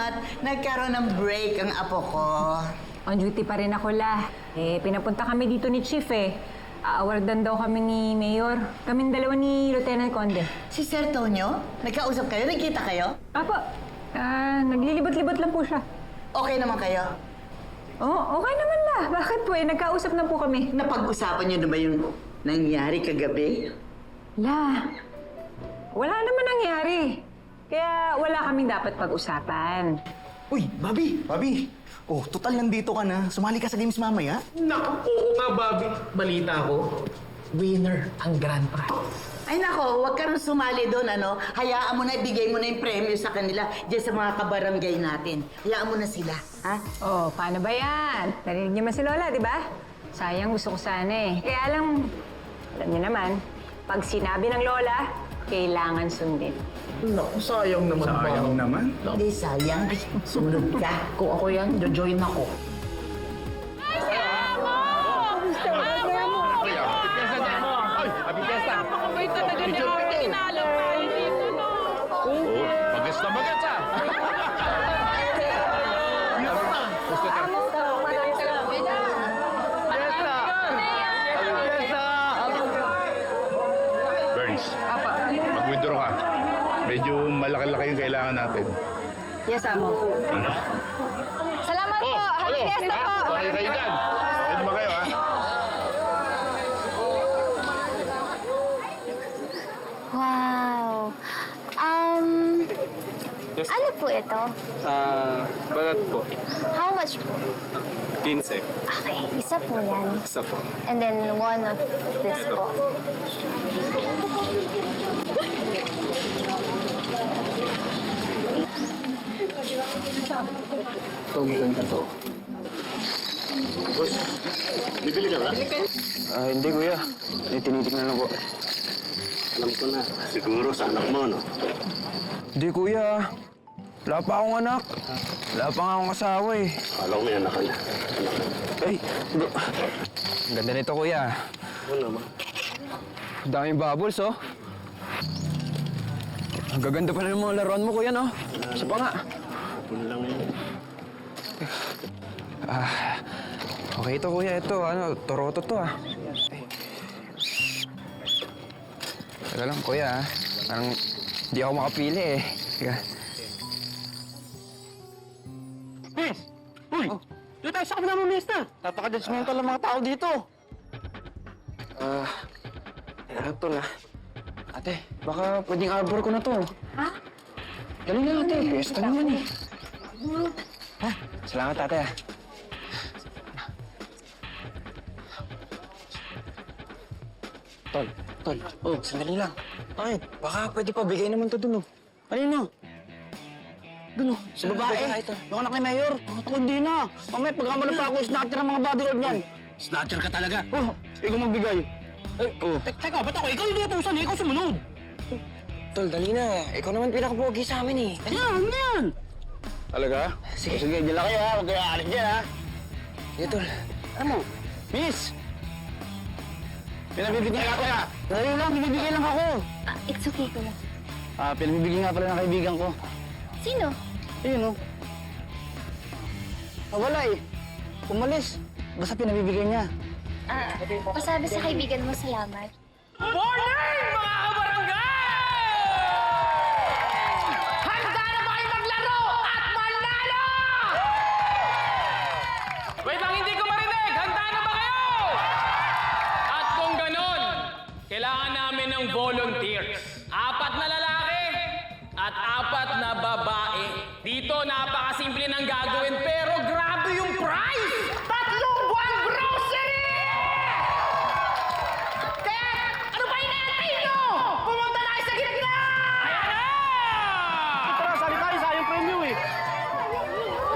at nagkaroon ng break ang apo ko. On duty pa rin ako, La. Pinapunta kami dito ni Chief Aawardan daw kami ni Mayor. Kaming dalawa ni Lieutenant Conde. Si Sir Tonyo, nagkausap kayo? Nagkita kayo? Apo, naglilibot-libot lang po siya. Okay naman kayo? Oo, okay naman, La. Bakit po nagkausap na po kami. Napag-usapan niyo na ba yung nangyari kagabi? La, wala naman nangyari. Kaya wala kaming dapat pag-usapan. Uy, Bobby! Oh, total nandito ka na. Sumali ka sa games mamaya. Naku, oo nga, Bobby. Balita ko, winner ang grand prize. Ay nako, huwag ka rin sumali doon, ano? Hayaan mo na, ibigay mo na yung premyo sa kanila dyan sa mga kabarangay natin. Hayaan mo na sila, ha? Oh, paano ba yan? Narinig niyo man si Lola, di ba? Sayang, gusto ko sana Kaya alam niyo naman, pag sinabi ng Lola, kailangan sundin. Naku, sayang naman, Sayang naman. Hindi sayang. Sumunod ka. Kung ako yan, jojoin ako. Bernice, mag-withdraw ka. Medyo malaki-laki yung kailangan natin. Yes, Amo. Salamat po! Happy Fiesta po! Okay kayo dyan. Okay ba kayo, ha? Wow! Ano po ito? Balat po. How much po? 15. Okay, isa po yan. Isa po. And then one of this po. Ito, maganda to. Bibili ka ba? Hindi kuya. Tinitignan lang po. Alam ko na. Siguro sa anak mo, no? Hindi kuya. Wala pa akong anak. Wala pa nga akong asawa Alam ko may anak ka na. Ay, hindi. Ang ganda nito kuya. Ano naman? Ang daming bubbles Ang gaganda pa na ng mga laruan mo kuya no? Isa pa nga. Ano lang yun? Okay ito kuya. Ito Toroto to Teka lang kuya Parang hindi ako makapili Teka. Miss! Uy! Doon tayo sa kabila mo, miss na! Napaka-judgmental ng mga tao dito. Teka to na. Ate, baka pwedeng arbor ko na to. Ha? Dali na ate, piyesta naman Ha? Salamat ate Tol, sandali lang. Bakit? Baka pwede pa, bigay naman to dun Kanino? Doon sa babae. Ito. Yung anak ni Mayor. Ako hindi na. Mamaya pagkamala pa ako, snatcher ang mga bodyguard niyan. Snatcher ka talaga? Oh, ikaw magbigay. Teka, ba't ako? Ikaw yung utusan, ikaw sumunod. Tol, dali na. Ikaw naman pinakapogi sa amin Ayan, ano yan? Talaga? Sige. Sige, dyan lang kayo, ha? Huwag kayo aalis dyan, ha? Sige, Tol. Ano? Miss! Pinabibigyan ako na. Dali lang, pinibigyan lang ako. It's okay, kuya. Pinabibigyan nga pala ng kaibigan ko. Sino? Ayun, wala Umalis. Basta pinabibigyan niya. Pasabi sa kaibigan mo, salamat. Morning, mga kabarangay! Handa na ba kayo maglaro at manalo? Wait lang, hindi ko marinig. Handa na ba kayo? At kung ganon, kailangan namin ng volunteers. 4 na lalaki at 4 na babae. Dito, napakasimple ng gagawin pero grabe yung prize! 3 buwan grocery! Kaya, ano ba inaantay nyo? Pumunta na kayo sa gitna! Ayan na! Tara, sali tayo, sayang premyo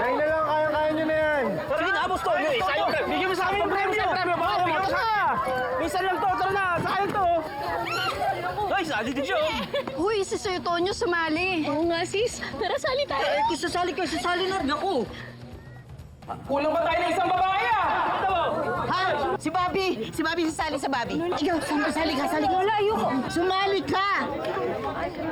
Kaya na lang, kaya nyo na yan. Sige na, boss to. Bigyan mo sa amin yung premyo. Bigyan mo sa. Minsan lang to, tara na, sayang to. Ay, sali din siya. Uy, si Sir Tonyo sumali. Oo nga, sis. Tara, sali tayo. Kung sasali ka, sasali na rin ako. Kulang ba tayo ng isang babae ah? Ito! Ha? Si Bobby! Si Bobby sasali sa Bobby. Ikaw, sali ka, sali ka. Lola, ayoko. Sumali ka!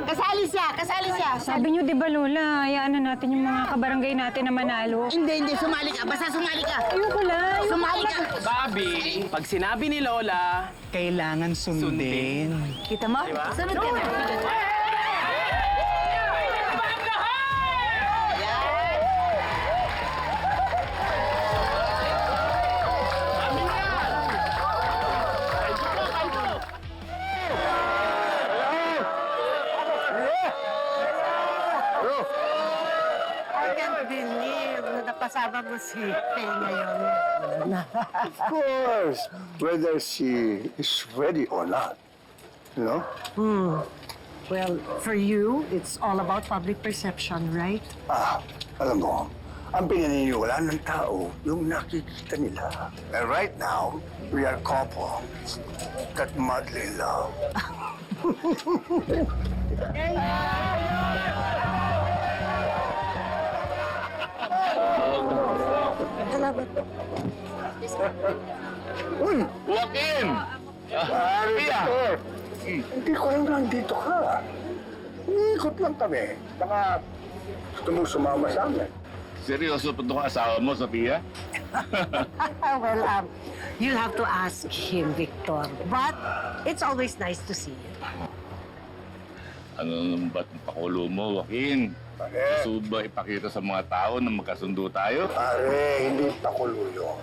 Kasali siya. Sabi niyo, di ba, Lola, hayaan na natin yung mga kabarangay natin na manalo. Hindi, sumali ka. Basta sumali ka. Ayoko lang. Sumali ka. Bobby, pag sinabi ni Lola, Kailangan sundin. Kita mo? Sunod ka na. I can't believe na napasama mo si Faye ngayon. Of course, whether she is ready or not. You know? Well, for you, it's all about public perception, right? Alam mo, ang pinaniniwala ng tao, yung nakikita nila. And right now, we are couple that madly in love. Joaquin! Victor, hindi ko alam na nandito ka. Umiikot lang kami. Baka gusto mong sumama sa amin. Seryoso pa itong asawa mo, Sophia? Well, you'll have to ask him, Victor. But it's always nice to see you. Ano naman ba't ang pakulo mo, Joaquin? Pare, Gusto ba ipakita sa mga tao na magkasundo tayo? pare, hindi pa kuluyo.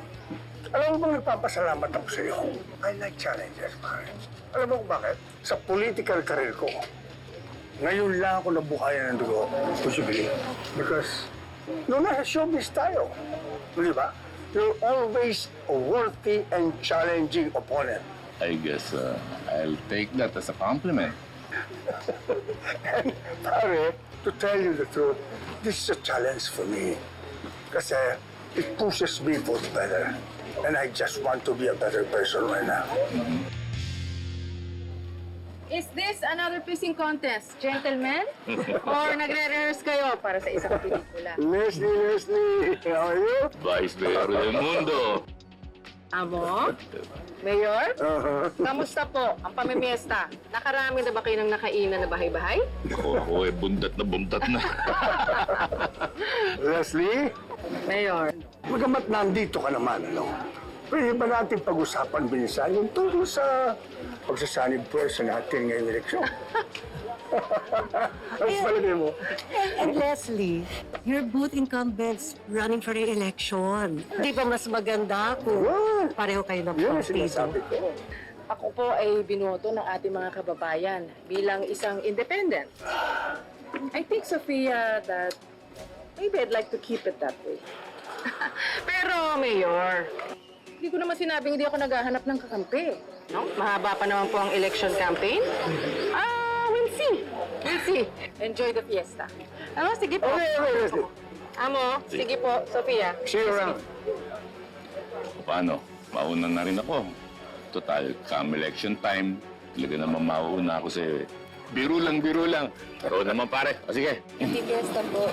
Alam mo bang nagpapasalamat ako sa iyo? I like challenges, pare. Alam mo kung bakit? Sa political career ko, ngayon lang ako nabuhayan ng dugo, possibly. Because, nung nasa showbiz tayo, di ba? You're always a worthy and challenging opponent. I guess I'll take that as a compliment. And, pare, to tell you the truth, this is a challenge for me. Kasi it pushes me for better. And I just want to be a better person right now. Is this another pissing contest, gentlemen? Or nagre-rehearse kayo para sa isang pelikula? Leslie, how are you? Vice Mayor del Mundo. Amo? Mayor? Kamusta po ang pamimiesta? Nakarami na ba kayo ng nakainan na bahay-bahay? Oo, bundat na. Leslie, Mayor? magamat nandito ka naman, ano? Pwede ba natin pag-usapan minsan yung tungkol sa pagsasanib pwersa natin ngayong eleksyon? Ang palagay mo? And Leslie, you're both incumbents running for re-election. Di ba mas maganda kung pareho kayo ng Yun ang partido? sinasabi ko. Ako po ay binoto ng ating mga kababayan bilang isang independent. I think, Sophia, that maybe I'd like to keep it that way. Pero, Mayor, hindi ko naman sinabing hindi ako naghahanap ng kakampi. No? Mahaba pa naman po ang election campaign. We'll see. We'll see. Enjoy the fiesta. Sige po. Okay, Leslie. Amo, sige po, Sophia. See you around. Paano? Mauna na rin ako. Total, come election time, talaga naman mauuna ako sa'yo eh. Biro lang. Pero naman pare. O sige. Happy fiesta po.